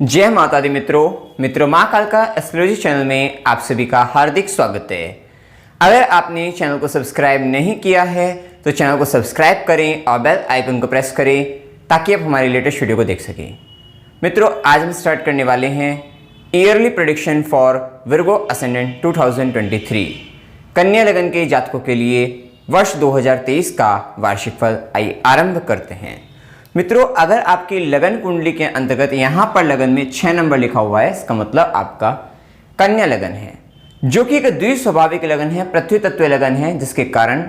जय माता दी मित्रों माँ कालका एस्ट्रोलॉजी चैनल में आप सभी का हार्दिक स्वागत है। अगर आपने चैनल को सब्सक्राइब नहीं किया है तो चैनल को सब्सक्राइब करें और बेल आइकन को प्रेस करें ताकि आप हमारी लेटेस्ट वीडियो को देख सकें। मित्रों, आज हम स्टार्ट करने वाले हैं yearly prediction for Virgo ascendant 2023 कन्या लगन के जातकों के लिए वर्ष 2023 का वार्षिक फल। आइए आरंभ करते हैं। मित्रों, अगर आपकी लगन कुंडली के अंतर्गत यहाँ पर लगन में 6 नंबर लिखा हुआ है, इसका मतलब आपका कन्या लगन है, जो कि एक द्विस्वाभाविक लगन है, पृथ्वी तत्व लगन है, जिसके कारण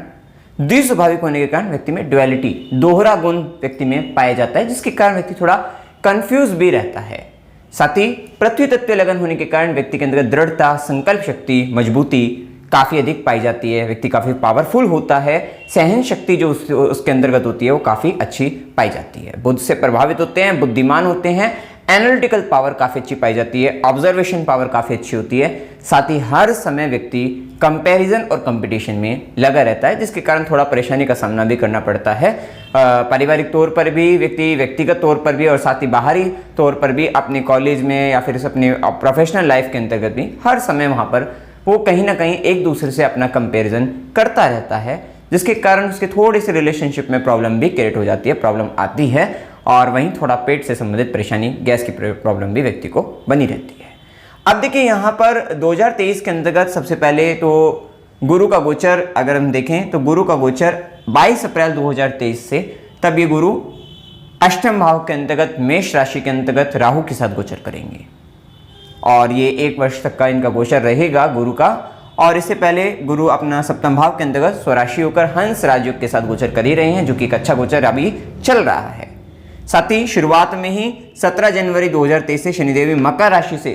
द्विस्वाभाविक होने के कारण व्यक्ति में डुअलिटी, दोहरा गुण व्यक्ति में पाया जाता है, जिसके कारण व्यक्ति थोड़ा कंफ्यूज भी रहता है। साथ ही पृथ्वी तत्व लगन होने के कारण व्यक्ति के अंदर दृढ़ता, संकल्प शक्ति, मजबूती काफ़ी अधिक पाई जाती है। व्यक्ति काफ़ी पावरफुल होता है, सहन शक्ति जो उसके अंतर्गत होती है वो काफ़ी अच्छी पाई जाती है। बुद्ध से प्रभावित होते हैं, बुद्धिमान होते हैं, एनालिटिकल पावर काफ़ी अच्छी पाई जाती है, ऑब्जर्वेशन पावर काफ़ी अच्छी होती है। साथ ही हर समय व्यक्ति कंपैरिजन और कंपटीशन में लगा रहता है, जिसके कारण थोड़ा परेशानी का सामना भी करना पड़ता है। पारिवारिक तौर पर भी व्यक्ति, व्यक्तिगत तौर पर भी और साथ ही बाहरी तौर पर भी, अपने कॉलेज में या फिर अपने प्रोफेशनल लाइफ के अंतर्गत भी हर समय वहाँ पर वो कहीं ना कहीं एक दूसरे से अपना कंपैरिजन करता रहता है, जिसके कारण उसके थोड़ी सी रिलेशनशिप में प्रॉब्लम भी क्रिएट हो जाती है, प्रॉब्लम आती है। और वहीं थोड़ा पेट से संबंधित परेशानी, गैस की प्रॉब्लम भी व्यक्ति को बनी रहती है। अब देखिए, यहाँ पर 2023 के अंतर्गत सबसे पहले तो गुरु का गोचर अगर हम देखें तो गुरु का गोचर 22 अप्रैल 2023 से तब ये गुरु अष्टम भाव के अंतर्गत मेष राशि के अंतर्गत राहु के साथ गोचर करेंगे और ये 1 वर्ष तक का इनका गोचर रहेगा गुरु का। और इससे पहले गुरु अपना सप्तम भाव के अंतर्गत स्वराशि होकर हंस राजयोग के साथ गोचर कर ही रहे हैं, जो कि एक अच्छा गोचर अभी चल रहा है। साथ ही शुरुआत में ही 17 जनवरी 2023 से शनिदेव मकर राशि से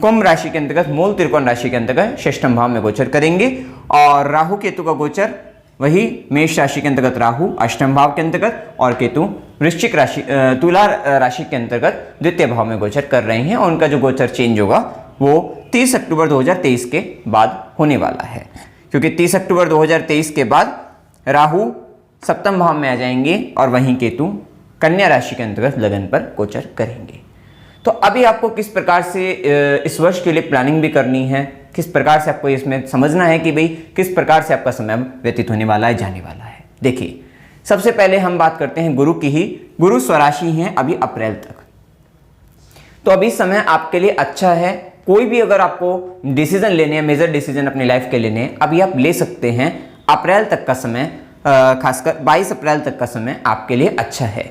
कुंभ राशि के अंतर्गत मूल त्रिकोण राशि के अंतर्गत षष्ठम भाव में गोचर करेंगे। और राहु केतु का गोचर वही मेष राशि के अंतर्गत राहु अष्टम भाव के अंतर्गत और केतु वृश्चिक राशि तुला राशि के अंतर्गत द्वितीय भाव में गोचर कर रहे हैं। और उनका जो गोचर चेंज होगा वो 30 अक्टूबर 2023 के बाद होने वाला है, क्योंकि 30 अक्टूबर 2023 के बाद राहु सप्तम भाव में आ जाएंगे और वहीं केतु कन्या राशि के अंतर्गत लगन पर गोचर करेंगे। तो अभी आपको किस प्रकार से इस वर्ष के लिए प्लानिंग भी करनी है, किस प्रकार से आपको इसमें समझना है कि भाई किस प्रकार से आपका समय व्यतीत होने वाला है, जाने वाला है। देखिए, सबसे पहले हम बात करते हैं गुरु की ही। गुरु स्वराशि हैं अभी अप्रैल तक, तो अभी समय आपके लिए अच्छा है। कोई भी अगर आपको डिसीजन लेने हैं, मेजर डिसीजन अपनी लाइफ के लेने हैं, अभी आप ले सकते हैं। अप्रैल तक का समय, खासकर 22 अप्रैल तक का समय आपके लिए अच्छा है,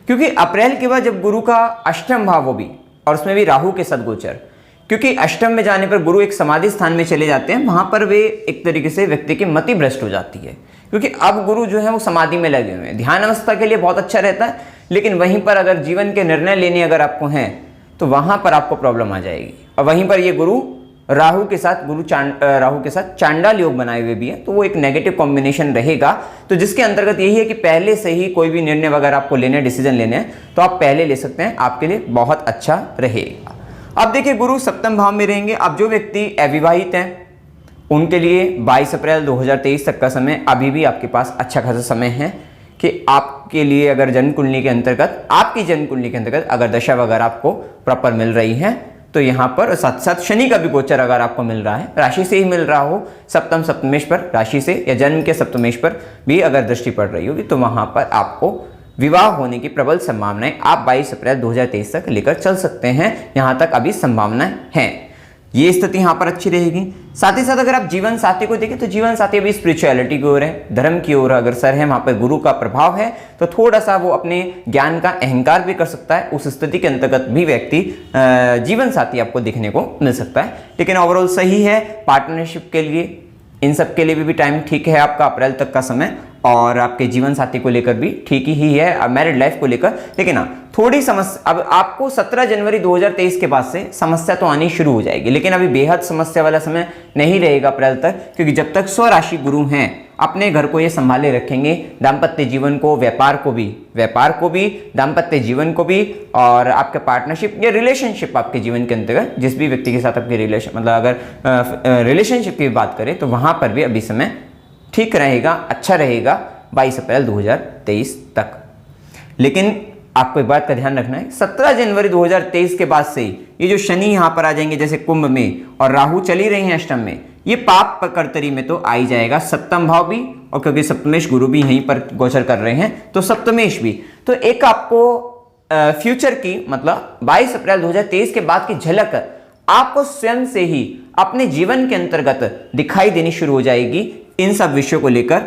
क्योंकि अप्रैल के बाद जब गुरु का अष्टम भाव वो भी, और उसमें भी राहु के साथ गोचर, क्योंकि अष्टम में जाने पर गुरु एक समाधि स्थान में चले जाते हैं, वहां पर वे एक तरीके से व्यक्ति की मति भ्रष्ट हो जाती है, क्योंकि अब गुरु जो है वो समाधि में लगे हुए हैं। ध्यान अवस्था के लिए बहुत अच्छा रहता है, लेकिन वहीं पर अगर जीवन के निर्णय लेने अगर आपको हैं तो वहां पर आपको प्रॉब्लम आ जाएगी। और वहीं पर ये गुरु राहु के साथ चांडाल योग बनाए हुए भी है, तो वो एक नेगेटिव कॉम्बिनेशन रहेगा। तो जिसके अंतर्गत यही है कि पहले से ही कोई भी निर्णय वगैरह आपको लेने, डिसीजन लेने हैं, तो आप पहले ले सकते हैं, आपके लिए बहुत अच्छा रहेगा। अब देखिए, गुरु सप्तम भाव में रहेंगे। अब जो व्यक्ति अविवाहित हैं उनके लिए 22 अप्रैल 2023 तक का समय अभी भी आपके पास अच्छा खासा समय है कि आपके लिए अगर जन्म कुंडली के अंतर्गत, आपकी जन्म कुंडली के अंतर्गत अगर दशा वगैरह आपको प्रॉपर मिल रही है, तो यहाँ पर साथ साथ शनि का भी गोचर अगर आपको मिल रहा है, राशि से ही मिल रहा हो, सप्तमेश पर राशि से या जन्म के सप्तमेश पर भी अगर दृष्टि पड़ रही होगी, तो वहाँ पर आपको विवाह होने की प्रबल संभावनाएं आप 22 अप्रैल 2023 तक लेकर चल सकते हैं। यहाँ तक अभी संभावनाएं हैं, ये स्थिति यहाँ पर अच्छी रहेगी। साथ ही साथ अगर आप जीवन साथी को देखें तो जीवन साथी अभी स्पिरिचुअलिटी की ओर है, धर्म की ओर अग्रसर है, वहाँ पर गुरु का प्रभाव है, तो थोड़ा सा वो अपने ज्ञान का अहंकार भी कर सकता है। उस स्थिति के अंतर्गत भी व्यक्ति जीवन साथी आपको देखने को मिल सकता है। लेकिन ओवरऑल सही है पार्टनरशिप के लिए, इन सब के लिए भी टाइम ठीक है आपका अप्रैल तक का समय, और आपके जीवन साथी को लेकर भी ठीक ही है, मैरिड लाइफ को लेकर। लेकिन हाँ, थोड़ी समस्या अब आपको 17 जनवरी 2023 के बाद से समस्या तो आनी शुरू हो जाएगी, लेकिन अभी बेहद समस्या वाला समय नहीं रहेगा अप्रैल तक, क्योंकि जब तक स्वराशि गुरु हैं अपने घर को ये संभाले रखेंगे, दाम्पत्य जीवन को, व्यापार को भी, दाम्पत्य जीवन को भी, और आपके पार्टनरशिप या रिलेशनशिप आपके जीवन के अंतर्गत जिस भी व्यक्ति के साथ आपकी रिलेशन, मतलब अगर रिलेशनशिप की बात करें तो वहां पर भी अभी समय ठीक रहेगा, अच्छा रहेगा 22 अप्रैल 2023 तक। लेकिन आपको एक बात का ध्यान रखना है, 17 जनवरी 2023 के बाद से ये जो शनि यहाँ पर आ जाएंगे जैसे कुंभ में, और राहु चली रही हैं अष्टम में, ये पाप कर्तरी में तो आ ही जाएगा, सप्तम भाव भी, और क्योंकि सप्तमेश गुरु भी यहीं पर गोचर कर रहे हैं तो सप्तमेश भी। तो एक आपको फ्यूचर की मतलब 22 अप्रैल 2023 के बाद की झलक आपको स्वयं से ही अपने जीवन के अंतर्गत दिखाई देनी शुरू हो जाएगी। इन सब विषयों को लेकर,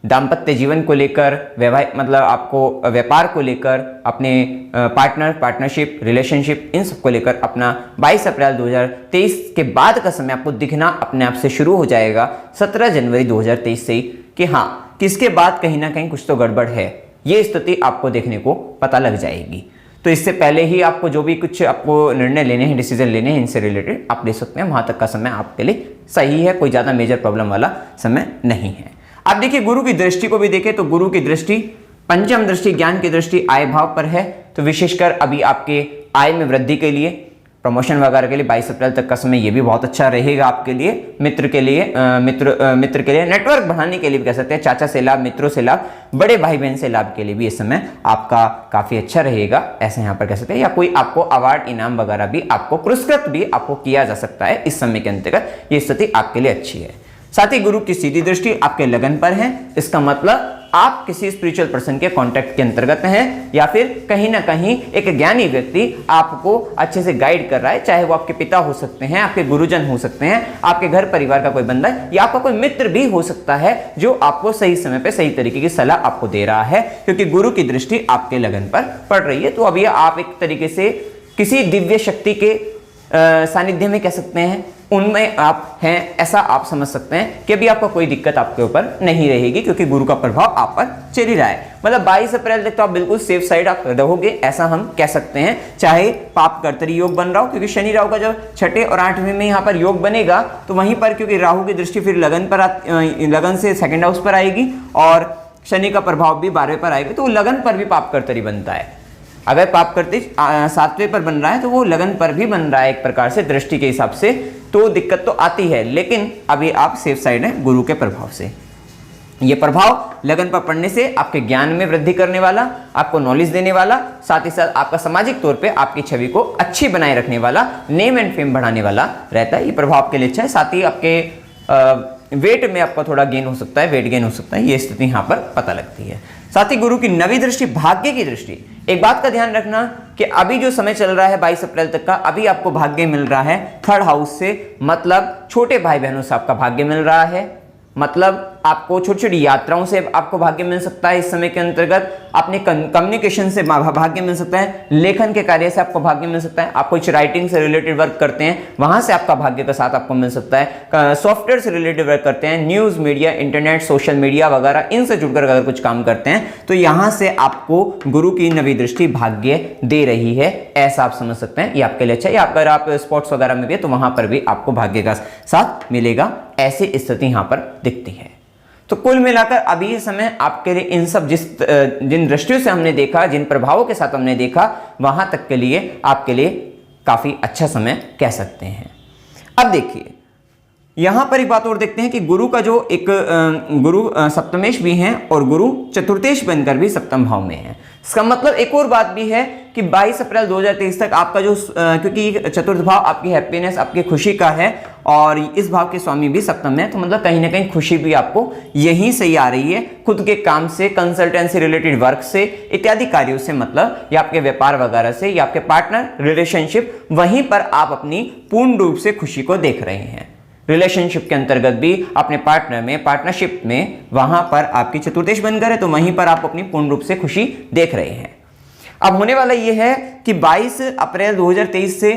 दाम्पत्य जीवन को लेकर, वैवाहिक मतलब आपको व्यापार को लेकर, अपने पार्टनरशिप, रिलेशनशिप, इन सब को लेकर अपना 22 अप्रैल 2023 के बाद का समय आपको दिखना अपने आप से शुरू हो जाएगा 17 जनवरी 2023 से ही, कि हाँ किसके बाद कहीं ना कहीं कुछ तो गड़बड़ है, ये स्थिति आपको देखने को पता लग जाएगी। तो इससे पहले ही आपको जो भी कुछ आपको निर्णय लेने हैं, डिसीजन लेने हैं, इनसे रिलेटेड आप ले सकते हैं। वहां तक का समय आपके लिए सही है, कोई ज़्यादा मेजर प्रॉब्लम वाला समय नहीं है। आप देखिए गुरु की दृष्टि को भी देखें तो गुरु की दृष्टि, पंचम दृष्टि, ज्ञान की दृष्टि आय भाव पर है। तो विशेषकर अभी आपके आय में वृद्धि के लिए, प्रमोशन वगैरह के लिए 22 अप्रैल तक का समय ये भी बहुत अच्छा रहेगा आपके लिए। मित्र के लिए, मित्र के लिए, नेटवर्क बढ़ाने के लिए भी कह सकते हैं, चाचा से लाभ, मित्रों से लाभ, बड़े भाई बहन से लाभ के लिए भी इस समय आपका काफी अच्छा रहेगा, ऐसे यहाँ पर कह सकते हैं। या कोई आपको अवार्ड, इनाम वगैरह भी आपको, पुरस्कृत भी आपको किया जा सकता है इस समय के अंतर्गत, ये स्थिति आपके लिए अच्छी है। साथ ही गुरु की सीधी दृष्टि आपके लगन पर है, इसका मतलब आप किसी स्पिरिचुअल पर्सन के कांटेक्ट के अंतर्गत हैं, या फिर कहीं ना कहीं एक ज्ञानी व्यक्ति आपको अच्छे से गाइड कर रहा है, चाहे वो आपके पिता हो सकते हैं, आपके गुरुजन हो सकते हैं, आपके घर परिवार का कोई बंदा, या आपका कोई मित्र भी हो सकता है जो आपको सही समय पे सही तरीके की सलाह आपको दे रहा है, क्योंकि गुरु की दृष्टि आपके लगन पर पड़ रही है। तो अभी आप एक तरीके से किसी दिव्य शक्ति के सानिध्य में कह सकते हैं, उनमें आप हैं, ऐसा आप समझ सकते हैं कि अभी आपका कोई दिक्कत आपके ऊपर नहीं रहेगी, क्योंकि गुरु का प्रभाव आप पर चल ही रहा है। मतलब 22 अप्रैल तक तो आप बिल्कुल सेफ साइड आप रहोगे, ऐसा हम कह सकते हैं। चाहे पाप कर्तरी योग बन रहा हो, क्योंकि शनि राहु का जब 6ठे और 8वें में यहाँ पर योग बनेगा तो वहीं पर, क्योंकि राहु की दृष्टि फिर लगन से सेकेंड हाउस पर आएगी, और शनि का प्रभाव भी 12वें पर आएगा, तो लगन पर भी पाप कर्तरी बनता है। अगर पाप करते 7वें पर बन रहा है तो वो लगन पर भी बन रहा है एक प्रकार से, दृष्टि के हिसाब से, तो दिक्कत तो आती है। लेकिन अभी आप सेफ साइड हैं गुरु के प्रभाव से। ये प्रभाव लगन पर पड़ने से आपके ज्ञान में वृद्धि करने वाला, आपको नॉलेज देने वाला, साथ ही साथ आपका सामाजिक तौर पे आपकी छवि को अच्छी बनाए रखने वाला, नेम एंड फेम बढ़ाने वाला रहता है। ये प्रभाव आपके लिए अच्छा है। साथ ही आपके वेट में आपका थोड़ा गेन हो सकता है, वेट गेन हो सकता है, ये स्थिति यहाँ पर पता लगती है। साथ ही गुरु की नवी दृष्टि, भाग्य की दृष्टि। एक बात का ध्यान रखना कि अभी जो समय चल रहा है 22 अप्रैल तक का, अभी आपको भाग्य मिल रहा है 3rd हाउस से, मतलब छोटे भाई बहनों से आपका भाग्य मिल रहा है, मतलब आपको छोटी छोटी यात्राओं से आपको भाग्य मिल सकता है इस समय के अंतर्गत, अपने कम्युनिकेशन से भाग्य मिल सकता है, लेखन के कार्य से आपको भाग्य मिल सकता है, आप कुछ राइटिंग से रिलेटेड वर्क करते हैं वहां से आपका भाग्य का साथ आपको मिल सकता है, सॉफ्टवेयर से रिलेटेड वर्क करते हैं, news media, internet, social media वगैरह, इनसे जुड़कर अगर कुछ काम करते हैं तो यहां से आपको गुरु की नवी दृष्टि भाग्य दे रही है, ऐसा आप समझ सकते हैं। ये आपके लिए अच्छा है। या अगर आप स्पोर्ट्स वगैरह में भी है तो वहां पर भी आपको भाग्य का साथ मिलेगा, ऐसी स्थिति यहां पर दिखती है। तो कुल मिलाकर अभी ये समय आपके लिए इन सब जिन दृष्टियों से हमने देखा, जिन प्रभावों के साथ हमने देखा, वहां तक के लिए आपके लिए काफी अच्छा समय कह सकते हैं। अब देखिए यहां पर एक बात और देखते हैं कि गुरु का जो एक गुरु सप्तमेश भी हैं और गुरु चतुर्थेश बनकर भी सप्तम भाव में है। इसका मतलब एक और बात भी है कि 22 अप्रैल 2023 तक आपका जो, क्योंकि चतुर्थ भाव आपकी हैप्पीनेस, आपकी खुशी का है, और इस भाव के स्वामी भी सप्तम में है, तो मतलब कहीं ना कहीं खुशी भी आपको यहीं से ही आ रही है, खुद के काम से, कंसल्टेंसी रिलेटेड वर्क से, इत्यादि कार्यों से, मतलब या आपके व्यापार वगैरह से, या आपके पार्टनर रिलेशनशिप, वहीं पर आप अपनी पूर्ण रूप से खुशी को देख रहे हैं। रिलेशनशिप के अंतर्गत भी अपने पार्टनर में, पार्टनरशिप में, वहां पर आपकी चतुर्थेश बनकर है, तो वहीं पर आप अपनी पूर्ण रूप से खुशी देख रहे हैं। अब होने वाला यह है कि 22 अप्रैल 2023 से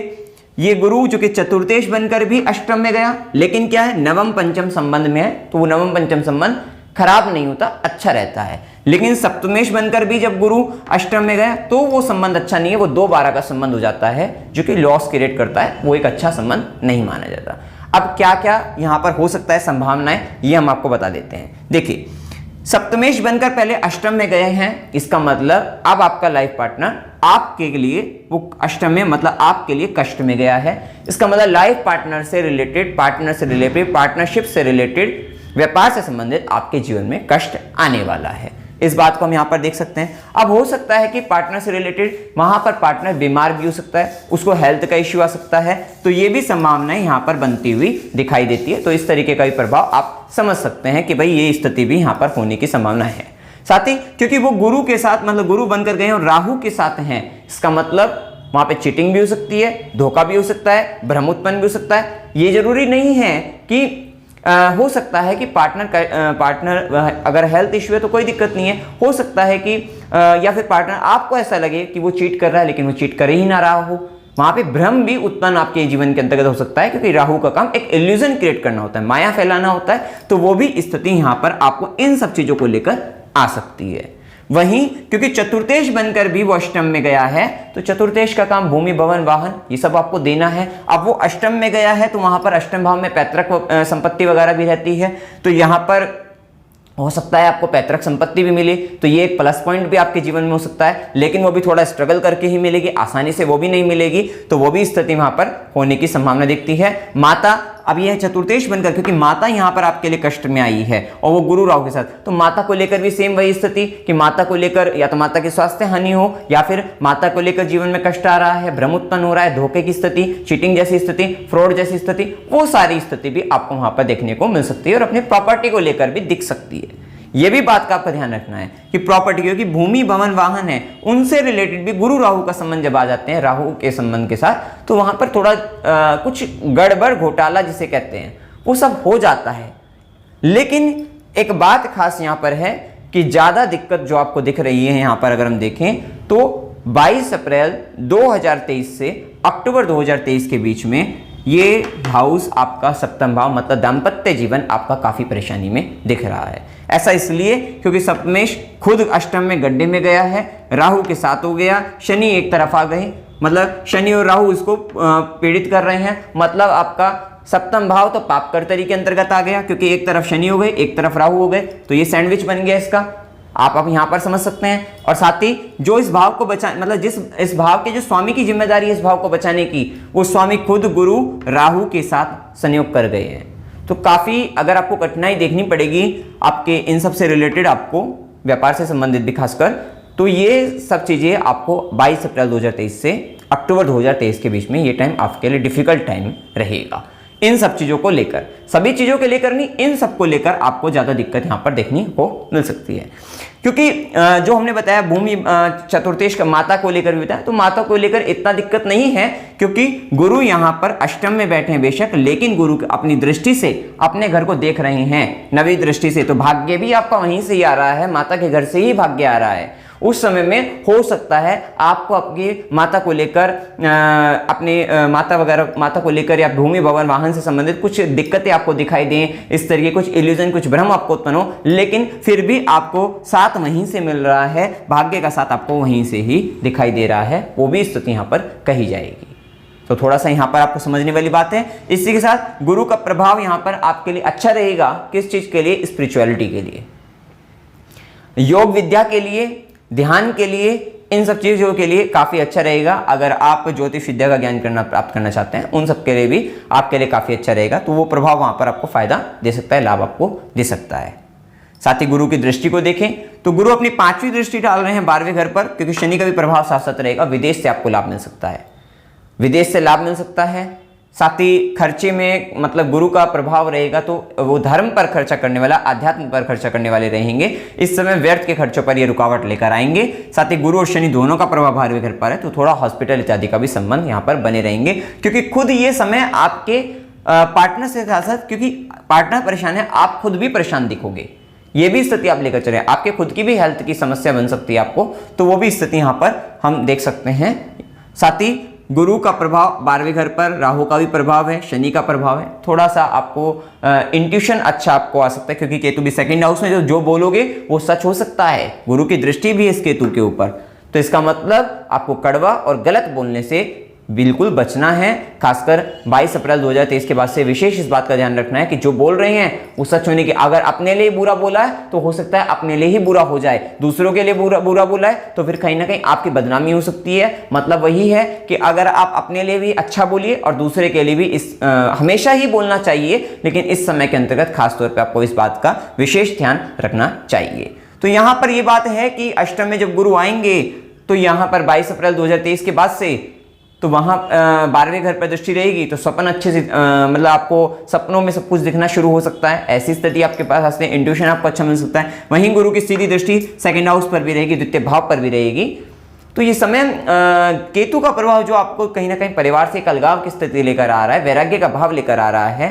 ये गुरु जो कि चतुर्थेश बनकर भी अष्टम में गया, लेकिन क्या है, नवम पंचम संबंध में है, तो वो नवम पंचम संबंध खराब नहीं होता, अच्छा रहता है। लेकिन सप्तमेश बनकर भी जब गुरु अष्टम में गया तो वो संबंध अच्छा नहीं है, वो 2-12 का संबंध हो जाता है, जो कि लॉस क्रिएट करता है, वो एक अच्छा संबंध नहीं माना जाता। अब क्या क्या यहां पर हो सकता है संभावनाएं, ये हम आपको बता देते हैं। देखिए सप्तमेश बनकर पहले अष्टम में गए हैं, इसका मतलब अब आपका लाइफ पार्टनर आपके लिए वो अष्टम में, मतलब आपके लिए कष्ट में गया है। इसका मतलब लाइफ पार्टनर से रिलेटेड, पार्टनरशिप से रिलेटेड, व्यापार से संबंधित आपके जीवन में कष्ट आने वाला है। इस बात को हम यहाँ पर देख सकते हैं। अब हो सकता है कि पार्टनर से रिलेटेड वहां पर पार्टनर बीमार भी हो सकता है, उसको हेल्थ का इश्यू आ सकता है, तो ये भी संभावनाएं यहाँ पर बनती हुई दिखाई देती है। तो इस तरीके का भी प्रभाव आप समझ सकते हैं कि भाई ये स्थिति भी यहाँ पर होने की संभावना है। साथ ही क्योंकि वो गुरु के साथ मतलब गुरु बनकर गए और राहु के साथ हैं, इसका मतलब वहां पे चीटिंग भी हो सकती है, धोखा भी हो सकता है, भ्रम उत्पन्न भी हो सकता है। ये जरूरी नहीं है कि हो सकता है कि पार्टनर अगर हेल्थ इश्यू है तो कोई दिक्कत नहीं है, हो सकता है कि या फिर पार्टनर आपको ऐसा लगे कि वो चीट कर रहा है लेकिन वो चीट कर ही ना रहा हो, वहां पे भ्रम भी उत्पन्न आपके जीवन के अंतर्गत हो सकता है, क्योंकि राहु का काम एक इल्यूजन क्रिएट करना होता है, माया फैलाना होता है। तो वो भी स्थिति यहां पर आपको इन सब चीजों को लेकर आ सकती है। वहीं क्योंकि चतुर्थेश बनकर भी वो अष्टम में गया है, तो चतुर्थेश का काम भूमि भवन वाहन ये सब आपको देना है। अब वो अष्टम में गया है तो वहां पर अष्टम भाव में पैतृक संपत्ति वगैरह भी रहती है, तो यहां पर हो सकता है आपको पैतृक संपत्ति भी मिले, तो ये एक प्लस पॉइंट भी आपके जीवन में हो सकता है, लेकिन वो भी थोड़ा स्ट्रगल करके ही मिलेगी, आसानी से वो भी नहीं मिलेगी। तो वो भी स्थिति वहां पर होने की संभावना दिखती है। माता, अब यह चतुर्थेश बनकर, क्योंकि माता यहां पर आपके लिए कष्ट में आई है और वो गुरु राहु के साथ, तो माता को लेकर भी सेम वही स्थिति कि माता को लेकर या तो माता की स्वास्थ्य हानि हो या फिर माता को लेकर जीवन में कष्ट आ रहा है, भ्रम उत्पन्न हो रहा है, धोखे की स्थिति, चीटिंग जैसी स्थिति, फ्रॉड जैसी स्थिति, वो सारी स्थिति भी आपको वहां पर देखने को मिल सकती है और अपनी प्रॉपर्टी को लेकर भी दिख सकती है। ये भी बात का आपका ध्यान रखना है कि प्रॉपर्टी, क्योंकि भूमि भवन वाहन है, उनसे रिलेटेड भी गुरु राहु का संबंध जब आ जाते हैं राहु के संबंध के साथ, तो वहां पर थोड़ा कुछ गड़बड़ घोटाला जिसे कहते हैं वो सब हो जाता है। लेकिन एक बात खास यहां पर है कि ज्यादा दिक्कत जो आपको दिख रही है यहां पर अगर हम देखें तो 22 अप्रैल 2023 से अक्टूबर 2023 के बीच में ये हाउस आपका सप्तम भाव मतलब दाम्पत्य जीवन आपका काफी परेशानी में दिख रहा है। ऐसा इसलिए क्योंकि सप्तमेश खुद अष्टम में गड्ढे में गया है, राहु के साथ हो गया, शनि एक तरफ आ गए, मतलब शनि और राहु इसको पीड़ित कर रहे हैं, मतलब आपका सप्तम भाव तो पापकर्तरी के अंतर्गत आ गया, क्योंकि एक तरफ शनि हो गए एक तरफ राहु हो गए, तो ये सैंडविच बन गया इसका, आप यहां पर समझ सकते हैं। और साथ ही जो इस भाव को बचा मतलब जिस इस भाव के जो स्वामी की जिम्मेदारी है इस भाव को बचाने की, वो स्वामी खुद गुरु राहु के साथ संयोग कर गए हैं। तो काफी अगर आपको कठिनाई देखनी पड़ेगी आपके इन सब से रिलेटेड, आपको व्यापार से संबंधित भी खासकर, तो ये सब चीजें आपको 22 अप्रैल 2023 से अक्टूबर 2023 के बीच में ये टाइम आपके लिए डिफिकल्ट टाइम रहेगा। इन सब चीजों को लेकर, सभी चीजों के लेकर नहीं, इन सब को लेकर आपको ज्यादा दिक्कत यहां पर देखने को मिल सकती है। क्योंकि जो हमने बताया भूमि चतुर्थेश का माता को लेकर भी बताया, तो माता को लेकर इतना दिक्कत नहीं है, क्योंकि गुरु यहां पर अष्टम में बैठे हैं बेशक, लेकिन गुरु अपनी दृष्टि से अपने घर को देख रहे हैं नवी दृष्टि से, तो भाग्य भी आपका वहीं से ही आ रहा है, माता के घर से ही भाग्य आ रहा है। उस समय में हो सकता है आपको आपकी माता को लेकर अपने माता को लेकर या भूमि भवन वाहन से संबंधित कुछ दिक्कतें आपको दिखाई दें, इस तरीके कुछ इल्यूजन, कुछ भ्रम आपको उत्पन्न हो, लेकिन फिर भी आपको साथ वहीं से मिल रहा है, भाग्य का साथ आपको वहीं से ही दिखाई दे रहा है, वो भी स्थिति यहाँ पर कही जाएगी। तो थोड़ा सा यहाँ पर आपको समझने वाली बात है। इसी के साथ गुरु का प्रभाव यहाँ पर आपके लिए अच्छा रहेगा, किस चीज के लिए? स्पिरिचुअलिटी के लिए, योग विद्या के लिए, ध्यान के लिए, इन सब चीजों के लिए काफी अच्छा रहेगा। अगर आप ज्योतिष विद्या का ज्ञान प्राप्त करना चाहते हैं, उन सब के लिए भी आपके लिए काफी अच्छा रहेगा, तो वो प्रभाव वहां पर आपको फायदा दे सकता है, लाभ आपको दे सकता है। साथ ही गुरु की दृष्टि को देखें तो गुरु अपनी 5वीं दृष्टि डाल रहे हैं 12वें घर पर, क्योंकि शनि का भी प्रभाव साथ साथ रहेगा। विदेश से आपको लाभ मिल सकता है, विदेश से लाभ मिल सकता है। साथ ही खर्चे में मतलब गुरु का प्रभाव रहेगा तो वो धर्म पर खर्चा करने वाला, अध्यात्म पर खर्चा करने वाले रहेंगे। इस समय व्यर्थ के खर्चों पर ये रुकावट लेकर आएंगे। साथ ही गुरु और शनि दोनों का प्रभाव 12वें घर पर है, तो थोड़ा हॉस्पिटल इत्यादि का भी संबंध यहाँ पर बने रहेंगे, क्योंकि खुद ये समय आपके पार्टनर से साथ साथ, क्योंकि पार्टनर परेशान है, आप खुद भी परेशान दिखोगे, ये भी स्थिति आप लेकर चले। आपके खुद की भी हेल्थ की समस्या बन सकती है आपको, तो वो भी स्थिति यहाँ पर हम देख सकते हैं। साथ ही गुरु का प्रभाव 12वें घर पर, राहु का भी प्रभाव है, शनि का प्रभाव है, थोड़ा सा आपको इंट्यूशन अच्छा आपको आ सकता है, क्योंकि केतु भी सेकंड हाउस में, जो बोलोगे वो सच हो सकता है। गुरु की दृष्टि भी है इस केतु के ऊपर, तो इसका मतलब आपको कड़वा और गलत बोलने से बिल्कुल बचना है। खासकर 22 अप्रैल 2023 के बाद से विशेष इस बात का ध्यान रखना है कि जो बोल रहे हैं वो सच होने की। अगर अपने लिए बुरा बोला है तो हो सकता है अपने लिए ही बुरा हो जाए, दूसरों के लिए बुरा बोला है तो फिर कहीं ना कहीं आपकी बदनामी हो सकती है। मतलब वही है कि अगर आप अपने लिए भी अच्छा बोलिए और दूसरे के लिए भी हमेशा ही बोलना चाहिए, लेकिन इस समय के अंतर्गत खासतौर पर आपको इस बात का विशेष ध्यान रखना चाहिए। तो यहां पर ये बात है कि अष्टम में जब गुरु आएंगे तो यहां पर 22 अप्रैल 2023 के बाद से तो वहां 12वें घर पर दृष्टि रहेगी तो स्वप्न अच्छे से मतलब आपको सपनों में सब कुछ दिखना शुरू हो सकता है। ऐसी स्थिति आपके पास हंसते इंट्यूशन आपको अच्छा मिल सकता है। वहीं गुरु की सीधी दृष्टि सेकंड हाउस पर भी रहेगी, द्वितीय भाव पर भी रहेगी। तो ये समय केतु का प्रभाव जो आपको कहीं ना कहीं परिवार से एक अलगाव की स्थिति लेकर आ रहा है, वैराग्य का भाव लेकर आ रहा है,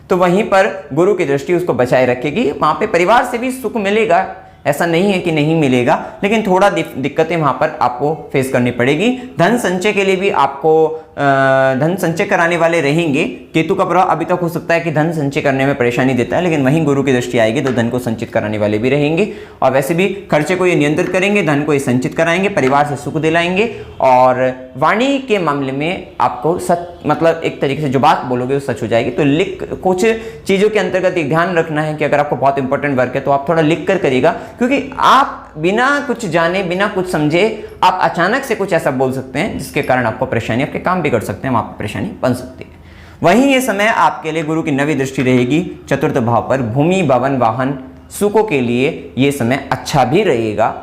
तो वहीं पर गुरु की दृष्टि उसको बचाए रखेगी। वहां पे परिवार से भी सुख मिलेगा, ऐसा नहीं है कि नहीं मिलेगा, लेकिन थोड़ा दिक्कतें वहां पर आपको फेस करनी पड़ेगी। धन संचय के लिए भी आपको धन संचय कराने वाले रहेंगे। केतु का प्रभाव अभी तक हो सकता है कि धन संचय करने में परेशानी देता है, लेकिन वहीं गुरु की दृष्टि आएगी तो धन को संचित कराने वाले भी रहेंगे। और वैसे भी खर्चे को ये नियंत्रित करेंगे, धन को ये संचित कराएंगे, परिवार से सुख दिलाएंगे। और वाणी के मामले में आपको सच मतलब एक तरीके से जो बात बोलोगे वो सच हो जाएगी। तो लिख कुछ चीज़ों के अंतर्गत एक ध्यान रखना है कि अगर आपको बहुत इंपॉर्टेंट वर्क है तो आप थोड़ा लिख कर करिएगा, क्योंकि आप बिना कुछ जाने बिना कुछ समझे आप अचानक से कुछ ऐसा बोल सकते हैं जिसके कारण आपको परेशानी, आपके काम बिगड़ सकते हैं, वहां पर परेशानी बन सकती है। वहीं ये समय आपके लिए गुरु की नवी दृष्टि रहेगी चतुर्थ भाव पर। भूमि भवन वाहन सुखों के लिए ये समय अच्छा भी रहेगा।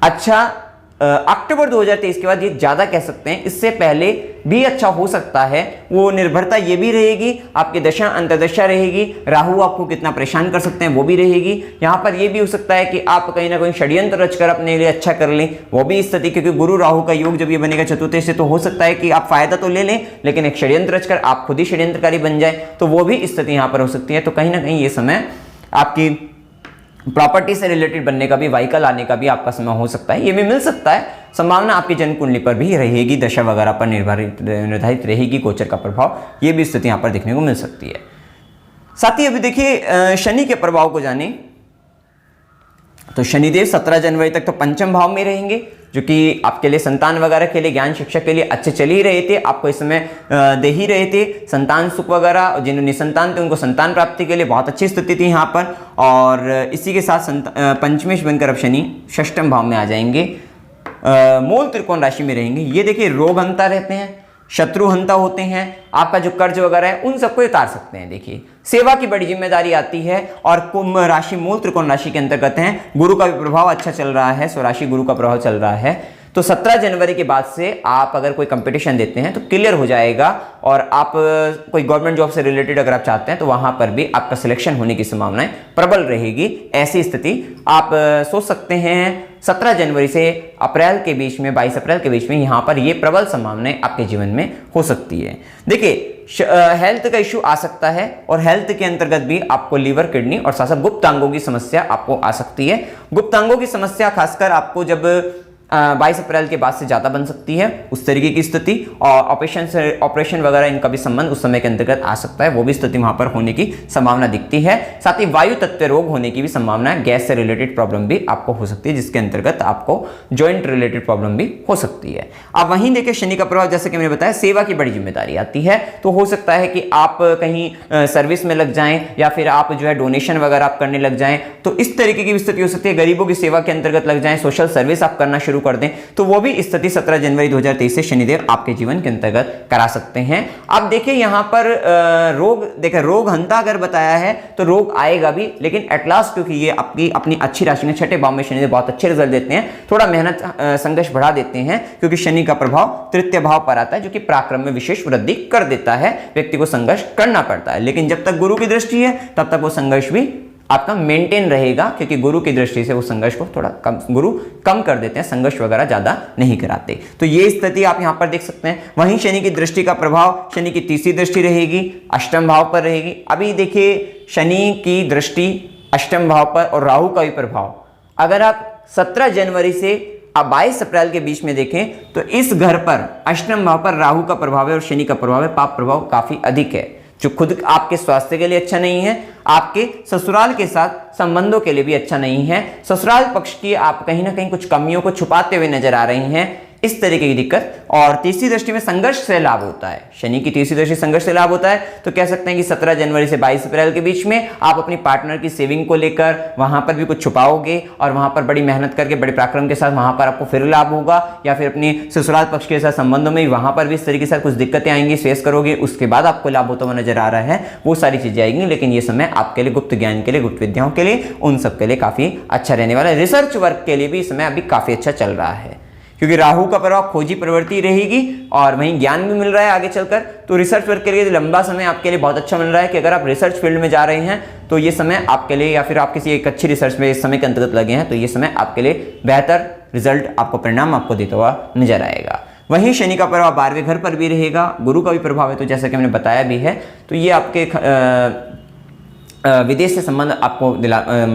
अच्छा अक्टूबर 2023 के बाद ये ज्यादा कह सकते हैं, इससे पहले भी अच्छा हो सकता है। वो निर्भरता ये भी रहेगी, आपकी दशा अंतर्दशा रहेगी, राहु आपको कितना परेशान कर सकते हैं वो भी रहेगी। यहां पर ये भी हो सकता है कि आप कहीं ना कहीं षड्यंत्र रचकर अपने लिए अच्छा कर लें, वो भी स्थिति, क्योंकि गुरु राहु का योग जब ये बनेगा चतुर्थ से तो हो सकता है कि आप फायदा तो ले लें लेकिन एक षड्यंत्र रचकर आप खुद ही षड्यंत्रकारी बन जाए, तो वो भी स्थिति यहां पर हो सकती है। तो कहीं ना कहीं ये समय आपकी प्रॉपर्टी से रिलेटेड बनने का भी, व्हीकल आने का भी आपका समय हो सकता है, ये भी मिल सकता है। संभावना आपकी जन्म कुंडली पर भी रहेगी, दशा वगैरह पर निर्धारित रहेगी, गोचर का प्रभाव, ये भी स्थिति यहाँ पर देखने को मिल सकती है। साथ ही अभी देखिए शनि के प्रभाव को जाने तो शनिदेव 17 जनवरी तक तो पंचम भाव में रहेंगे, जो कि आपके लिए संतान वगैरह के लिए, ज्ञान शिक्षा के लिए अच्छे चल ही रहे थे, आपको इस समय दे ही रहे थे संतान सुख वगैरह। जिन्होंने संतान थे उनको संतान प्राप्ति के लिए बहुत अच्छी स्थिति थी यहाँ पर। और इसी के साथ पंचमेश बनकर अब शनि षष्ठम भाव में आ जाएंगे, मूल त्रिकोण राशि में रहेंगे। ये देखिए रोग हंता रहते हैं, शत्रु हंता होते हैं, आपका जो कर्ज वगैरह है उन सबको उतार सकते हैं। देखिए सेवा की बड़ी जिम्मेदारी आती है। और कुंभ राशि मूल त्रिकोण राशि के अंतर्गत है, गुरु का भी प्रभाव अच्छा चल रहा है, स्वराशि गुरु का प्रभाव चल रहा है। तो 17 जनवरी के बाद से आप अगर कोई कंपटीशन देते हैं तो क्लियर हो जाएगा। और आप कोई गवर्नमेंट जॉब से रिलेटेड अगर आप चाहते हैं तो वहां पर भी आपका सिलेक्शन होने की संभावनाएं प्रबल रहेगी। ऐसी स्थिति आप सोच सकते हैं 17 जनवरी से अप्रैल के बीच में, 22 अप्रैल के बीच में यहाँ पर ये प्रबल संभावनाएं आपके जीवन में हो सकती है। देखिए हेल्थ का इश्यू आ सकता है, और हेल्थ के अंतर्गत भी आपको लीवर, किडनी और साथ साथ गुप्तांगों की समस्या आपको आ सकती है। गुप्तांगों की समस्या खासकर आपको जब 22 अप्रैल के बाद से ज्यादा बन सकती है, उस तरीके की स्थिति। और ऑपरेशन वगैरह इनका भी संबंध उस समय के अंतर्गत आ सकता है, वो भी स्थिति वहां पर होने की संभावना दिखती है। साथ ही वायु तत्व रोग होने की भी संभावना है, गैस से रिलेटेड प्रॉब्लम भी आपको हो सकती है, जिसके अंतर्गत आपको जॉइंट रिलेटेड प्रॉब्लम भी हो सकती है। अब वहीं देखिए शनि का प्रभाव, जैसे कि मैंने बताया, सेवा की बड़ी जिम्मेदारी आती है। तो हो सकता है कि आप कहीं सर्विस में लग जाएं, या फिर आप जो है डोनेशन वगैरह आप करने लग जाएं, तो इस तरीके की स्थिति हो सकती है। गरीबों की सेवा के अंतर्गत लग जाएं, सोशल सर्विस आप करना शुरू कर दें, तो वो भी स्थिति 17 जनवरी 2023 से शनिदेव आपके जीवन के अंतर्गत करा सकते हैं। अब देखिए यहां पर रोग हंता अगर बताया है तो रोग आएगा भी, लेकिन एट लास्ट क्योंकि ये अपनी अच्छी राशि में छठे भाव में शनिदेव बहुत अच्छे रिजल्ट देते हैं, थोड़ा मेहनत संघर्ष बढ़ा देते हैं, क्योंकि शनि का प्रभाव तृतीय भाव पर आता है, जो कि पराक्रम में विशेष वृद्धि कर देता है। व्यक्ति को संघर्ष करना पड़ता है, लेकिन जब तक गुरु की दृष्टि है तब तक वो संघर्ष भी आपका मेंटेन रहेगा, क्योंकि गुरु की दृष्टि से वो संघर्ष को थोड़ा गुरु कम कर देते हैं, संघर्ष वगैरह ज्यादा नहीं कराते। तो ये स्थिति आप यहां पर देख सकते हैं। वहीं शनि की दृष्टि का प्रभाव, शनि की तीसरी दृष्टि रहेगी, अष्टम भाव पर रहेगी। अभी देखिए शनि की दृष्टि अष्टम भाव पर और राहु का भी प्रभाव, अगर आप 17 जनवरी से अब 22 अप्रैल के बीच में देखें तो इस घर पर अष्टम भाव पर राहु का प्रभाव है और शनि का प्रभाव है, पाप प्रभाव काफी अधिक है, जो खुद आपके स्वास्थ्य के लिए अच्छा नहीं है, आपके ससुराल के साथ संबंधों के लिए भी अच्छा नहीं है। ससुराल पक्ष की आप कहीं ना कहीं कुछ कमियों को छुपाते हुए नजर आ रही हैं, इस तरीके की दिक्कत। और तीसरी दृष्टि में संघर्ष से लाभ होता है, शनि की तीसरी दृष्टि संघर्ष से लाभ होता है। तो कह सकते हैं कि 17 जनवरी से 22 अप्रैल के बीच में आप अपनी पार्टनर की सेविंग को लेकर वहां पर भी कुछ छुपाओगे और वहां पर बड़ी मेहनत करके बड़े पराक्रम के साथ वहां पर आपको फिर लाभ होगा, या फिर अपनी ससुराल पक्ष के साथ संबंधों में वहां पर भी इस तरीके से कुछ दिक्कतें आएंगी, फेस करोगे, उसके बाद आपको लाभ होता हुआ नजर आ रहा है। वो सारी चीजें आएंगी, लेकिन ये समय आपके लिए गुप्त ज्ञान के लिए, गुप्त विद्याओं के लिए, उन सब के लिए काफी अच्छा रहने वाला है। रिसर्च वर्क के लिए भी समय अभी काफी अच्छा चल रहा है, क्योंकि राहु का प्रभाव खोजी प्रवृत्ति रहेगी और वहीं ज्ञान भी मिल रहा है आगे चलकर। तो रिसर्च वर्क के लिए लंबा समय आपके लिए बहुत अच्छा मिल रहा है कि अगर आप रिसर्च फील्ड में जा रहे हैं तो ये समय आपके लिए, या फिर आप किसी एक अच्छी रिसर्च में इस समय के अंतर्गत लगे हैं तो ये समय आपके लिए बेहतर रिजल्ट, आपको परिणाम आपको देता हुआ नजर आएगा। वहीं शनि का प्रभाव 12वें घर पर भी रहेगा, गुरु का भी प्रभाव है, तो जैसा कि मैंने बताया भी है, तो ये आपके विदेश से संबंध आपको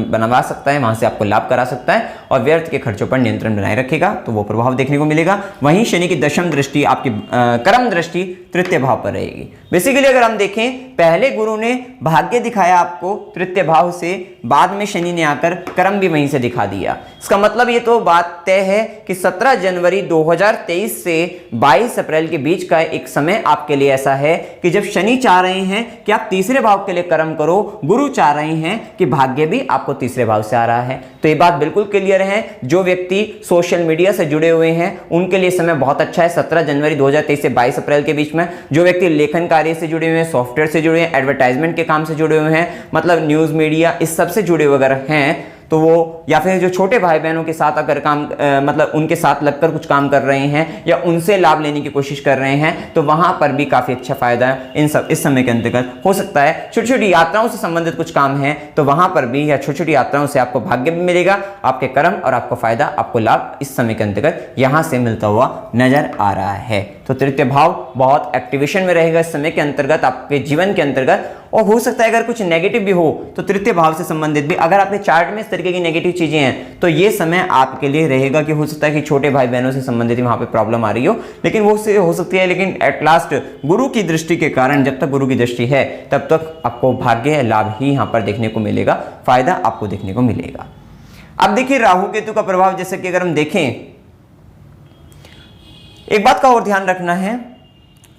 बनवा सकता है, वहां से आपको लाभ करा सकता है और व्यर्थ के खर्चों पर नियंत्रण बनाए रखेगा, तो वो प्रभाव देखने को मिलेगा। वहीं शनि की दशम दृष्टि आपकी कर्म दृष्टि तृतीय भाव पर रहेगी। बेसिकली अगर हम देखें, पहले गुरु ने भाग्य दिखाया आपको तृतीय भाव से, बाद में शनि ने आकर कर्म भी वहीं से दिखा दिया। इसका मतलब ये तो बात तय है कि 17 जनवरी 2023 से 22 अप्रैल के बीच का एक समय आपके लिए ऐसा है कि जब शनि चाह रहे हैं कि आप तीसरे भाव के लिए कर्म करो, गुरु चाह रहे हैं कि भाग्य भी आपको तीसरे भाव से आ रहा है। तो ये बात बिल्कुल क्लियर है। जो व्यक्ति सोशल मीडिया से जुड़े हुए हैं उनके लिए समय बहुत अच्छा है 17 जनवरी 2023 से 22 अप्रैल के बीच में। जो व्यक्ति लेखन कार्य से जुड़े हुए हैं, सॉफ्टवेयर से जुड़े हैं, एडवर्टाइजमेंट के काम से जुड़े हुए हैं, मतलब न्यूज मीडिया, इस सब से जुड़े वगैरह हैं, तो वो, या फिर जो छोटे भाई बहनों के साथ अगर काम मतलब उनके साथ लगकर कुछ काम कर रहे हैं या उनसे लाभ लेने की कोशिश कर रहे हैं, तो वहां पर भी काफी अच्छा फायदा है इन सब इस समय के अंतर्गत हो सकता है। छोटी छोटी यात्राओं से संबंधित कुछ काम है तो वहां पर भी, या छोटी छोटी यात्राओं से आपको भाग्य भी मिलेगा, आपके कर्म और आपको फायदा, आपको लाभ इस समय के अंतर्गत यहां से मिलता हुआ नजर आ रहा है। तो तृतीय भाव बहुत एक्टिवेशन में रहेगा इस समय के अंतर्गत आपके जीवन के अंतर्गत। और हो सकता है अगर कुछ नेगेटिव भी हो तो तृतीय भाव से संबंधित भी, अगर आपके चार्ट में इस तरीके की नेगेटिव चीजें हैं तो ये समय आपके लिए रहेगा कि हो सकता है कि छोटे भाई बहनों से संबंधित वहां पे प्रॉब्लम आ रही हो, लेकिन वो से हो सकती है, लेकिन एट लास्ट गुरु की दृष्टि के कारण, जब तक गुरु की दृष्टि है तब तक आपको भाग्य लाभ ही यहां पर देखने को मिलेगा, फायदा आपको देखने को मिलेगा। अब देखिए राहु केतु का प्रभाव, जैसे कि अगर हम देखें, एक बात का और ध्यान रखना है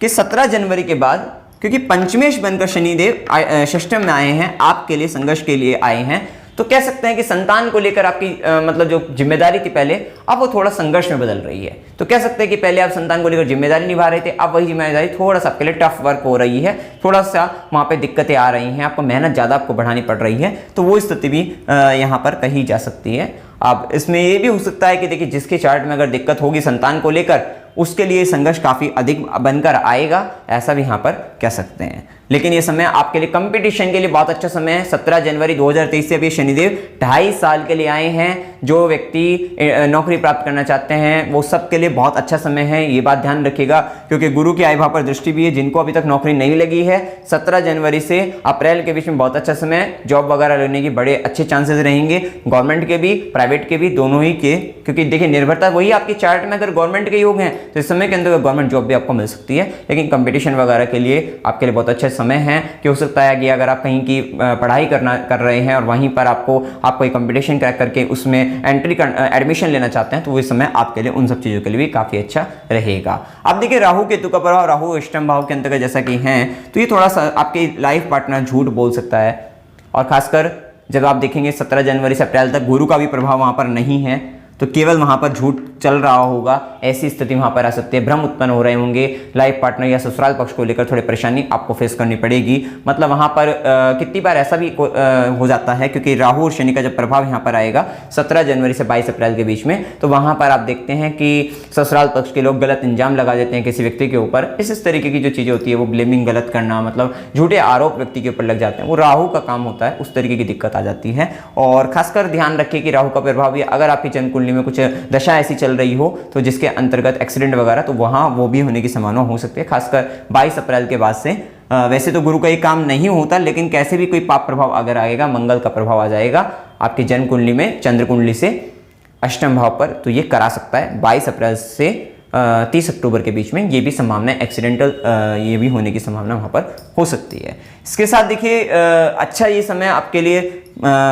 कि 17 जनवरी के बाद, क्योंकि पंचमेश बनकर शनिदेव षष्टम में आए हैं, आपके लिए संघर्ष के लिए आए हैं, तो कह सकते हैं कि संतान को लेकर आपकी मतलब जो जिम्मेदारी थी पहले, अब वो थोड़ा संघर्ष में बदल रही है। तो कह सकते हैं कि पहले आप संतान को लेकर जिम्मेदारी निभा रहे थे, अब वही जिम्मेदारी थोड़ा सा आपके लिए टफ वर्क हो रही है, थोड़ा सा वहां पे दिक्कतें आ रही हैं, आपको मेहनत ज़्यादा आपको बढ़ानी पड़ रही है, तो वो स्थिति भी यहाँ पर कही जा सकती है। अब इसमें ये भी हो सकता है कि देखिए जिसके चार्ट में अगर दिक्कत होगी संतान को लेकर, उसके लिए संघर्ष काफी अधिक बनकर आएगा, ऐसा भी यहाँ पर कह सकते हैं। लेकिन ये समय आपके लिए कंपटीशन के लिए बहुत अच्छा समय है। 17 जनवरी 2023 से अभी शनिदेव 2.5 साल के लिए आए हैं। जो व्यक्ति नौकरी प्राप्त करना चाहते हैं वो सब के लिए बहुत अच्छा समय है, ये बात ध्यान रखिएगा, क्योंकि गुरु की आय भाव पर दृष्टि भी है। जिनको अभी तक नौकरी नहीं लगी है, 17 जनवरी से अप्रैल के बीच में बहुत अच्छा समय है, जॉब वगैरह लेने की बड़े अच्छे चांसेस रहेंगे, गवर्नमेंट के भी प्राइवेट के भी, दोनों ही के, क्योंकि देखिए निर्भरता वही आपकी चार्ट में अगर गवर्नमेंट के योग हैं तो इस समय के अंदर गवर्नमेंट जॉब भी आपको मिल सकती है। लेकिन कंपटीशन वगैरह के लिए आपके लिए बहुत अच्छा समय है कि हो सकता है कि अगर आप कहीं की पढ़ाई कर रहे हैं और वहीं पर आप कोई कंपटीशन क्रैक करके उसमें एडमिशन लेना चाहते हैं, तो वो इस समय आपके लिए उन सब चीज़ों के लिए भी काफ़ी अच्छा रहेगा। अब देखिए राहु केतु का प्रभाव, राहु अष्टम भाव के अंतर्गत जैसा कि हैं, तो ये थोड़ा सा आपके लाइफ पार्टनर झूठ बोल सकता है, और खासकर जब आप देखेंगे 17 जनवरी से अप्रैल तक गुरु का भी प्रभाव वहाँ पर नहीं है, तो केवल वहां पर झूठ चल रहा होगा, ऐसी स्थिति वहां पर आ सकती है। भ्रम उत्पन्न हो रहे होंगे, लाइफ पार्टनर या ससुराल पक्ष को लेकर थोड़ी परेशानी आपको फेस करनी पड़ेगी। मतलब वहां पर कितनी बार ऐसा भी हो जाता है, क्योंकि राहु और शनि का जब प्रभाव यहां पर आएगा 17 जनवरी से 22 अप्रैल के बीच में, तो वहां पर आप देखते हैं कि ससुराल पक्ष के लोग गलत इंजाम लगा देते हैं किसी व्यक्ति के ऊपर। इस तरीके की जो चीज़ें होती है, वो ब्लेमिंग गलत करना, मतलब झूठे आरोप व्यक्ति के ऊपर लग जाते हैं, वो राहु का काम होता है, उस तरीके की दिक्कत आ जाती है। और खासकर ध्यान रखिए कि राहु का प्रभाव भी, अगर आपकी जन्म कुंडली में कुछ दशा ऐसी चल रही हो तो जिसके अंतर्गत एक्सीडेंट वगैरह, तो वहां वो भी होने की संभावना हो सकती है, खासकर 22 अप्रैल के बाद से। वैसे तो गुरु का ये काम नहीं होता, लेकिन कैसे भी कोई पाप प्रभाव अगर आएगा, मंगल का प्रभाव आ जाएगा आपकी जन्म कुंडली में, चंद्र कुंडली से अष्टम भाव पर, तो ये करा सकता है 22 अप्रैल से 30 अक्टूबर के बीच में ये भी संभावना एक्सीडेंटल ये भी होने की संभावना वहाँ पर हो सकती है। इसके साथ देखिए अच्छा ये समय आपके लिए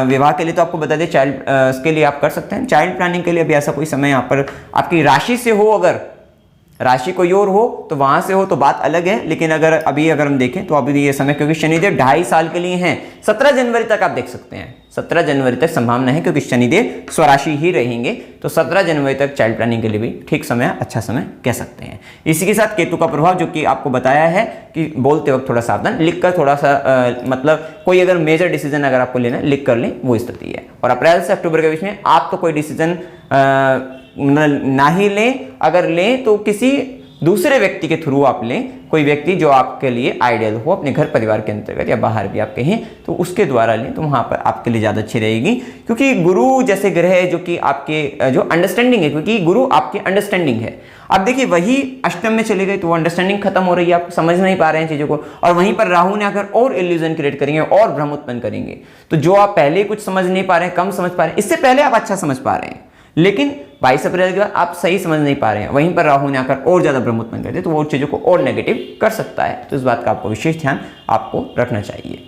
विवाह के लिए तो आपको बता दें चाइल्ड के लिए आप कर सकते हैं। चाइल्ड प्लानिंग के लिए अभी ऐसा कोई समय यहाँ पर आपकी राशि से हो, अगर राशि कोई और हो तो वहां से हो तो बात अलग है, लेकिन अगर हम देखें तो अभी ये समय, क्योंकि शनिदेव 2.5 साल के लिए हैं, 17 जनवरी तक आप देख सकते हैं, 17 जनवरी तक संभावना है क्योंकि शनिदेव स्वराशि ही रहेंगे, तो 17 जनवरी तक चाइल्ड प्लानिंग के लिए भी ठीक समय, अच्छा समय कह सकते हैं। इसी के साथ केतु का प्रभाव जो कि आपको बताया है कि बोलते वक्त थोड़ा सावधान, लिखकर थोड़ा सा मतलब कोई अगर मेजर डिसीजन अगर आपको लेना है लिख कर लें, वो स्थिति है। और अप्रैल से अक्टूबर के बीच में आप तो कोई डिसीजन ना ही लें, अगर लें तो किसी दूसरे व्यक्ति के थ्रू आप लें, कोई व्यक्ति जो आपके लिए आइडियल हो, अपने घर परिवार के अंतर्गत या बाहर भी आप कहें तो उसके द्वारा लें, तो वहां पर आपके लिए ज़्यादा अच्छी रहेगी। क्योंकि गुरु जैसे ग्रह है जो कि आपके जो अंडरस्टैंडिंग है, क्योंकि गुरु आपकी अंडरस्टैंडिंग है। अब देखिए वही अष्टम में चले गए तो वो अंडरस्टैंडिंग खत्म हो रही है, आप समझ नहीं पा रहे हैं चीज़ों को, और वहीं पर राहु ने आकर और इल्यूजन क्रिएट करेंगे और भ्रम उत्पन्न करेंगे। तो जो आप पहले कुछ समझ नहीं पा रहे हैं, कम समझ पा रहे हैं, इससे पहले आप अच्छा समझ पा रहे हैं, लेकिन 22 अप्रैल के बाद आप सही समझ नहीं पा रहे हैं, वहीं पर राहु ने आकर और ज्यादा भ्रम उत्पन्न कर दे तो वो चीजों को और नेगेटिव कर सकता है। तो इस बात का आपको विशेष ध्यान आपको रखना चाहिए।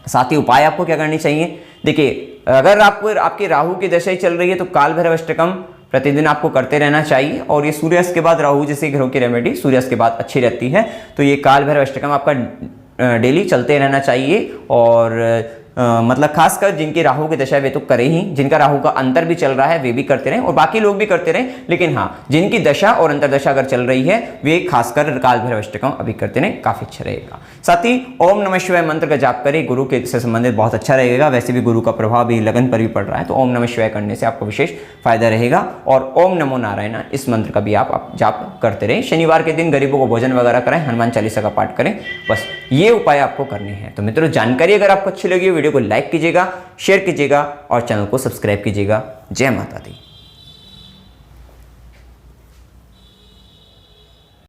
साथ ही उपाय आपको क्या करनी चाहिए, देखिए अगर आपको आपके राहु की दशा ही चल रही है तो काल भैरव अष्टकम प्रतिदिन आपको करते रहना चाहिए। और ये सूर्यास्त के बाद राहु जैसे ग्रहों की रेमेडी सूर्यास्त के बाद अच्छी रहती है, तो ये काल भैरव अष्टकम आपका डेली चलते रहना चाहिए। और मतलब खासकर जिनकी राहु की दशा वे तो करें ही, जिनका राहु का अंतर भी चल रहा है वे भी करते रहें और बाकी लोग भी करते रहें, लेकिन हाँ जिनकी दशा और अंतरदशा अगर चल रही है वे खासकर काल भैरव अष्टकम अभी करते रहें, काफी अच्छा रहेगा। साथ ही ओम नमः शिवाय मंत्र का जाप करें, गुरु के से संबंधित बहुत अच्छा रहेगा। वैसे भी गुरु का प्रभाव भी लगन पर भी पड़ रहा है, तो ओम नमः शिवाय करने से आपको विशेष फायदा रहेगा। और ओम नमो नारायण इस मंत्र का भी आप जाप करते रहें। शनिवार के दिन गरीबों को भोजन वगैरह कराएं, हनुमान चालीसा का पाठ करें, बस ये उपाय आपको करने हैं। तो मित्रों जानकारी अगर आपको अच्छी लगी वीडियो को लाइक कीजिएगा, शेयर कीजिएगा और चैनल को सब्सक्राइब कीजिएगा। जय माता दी।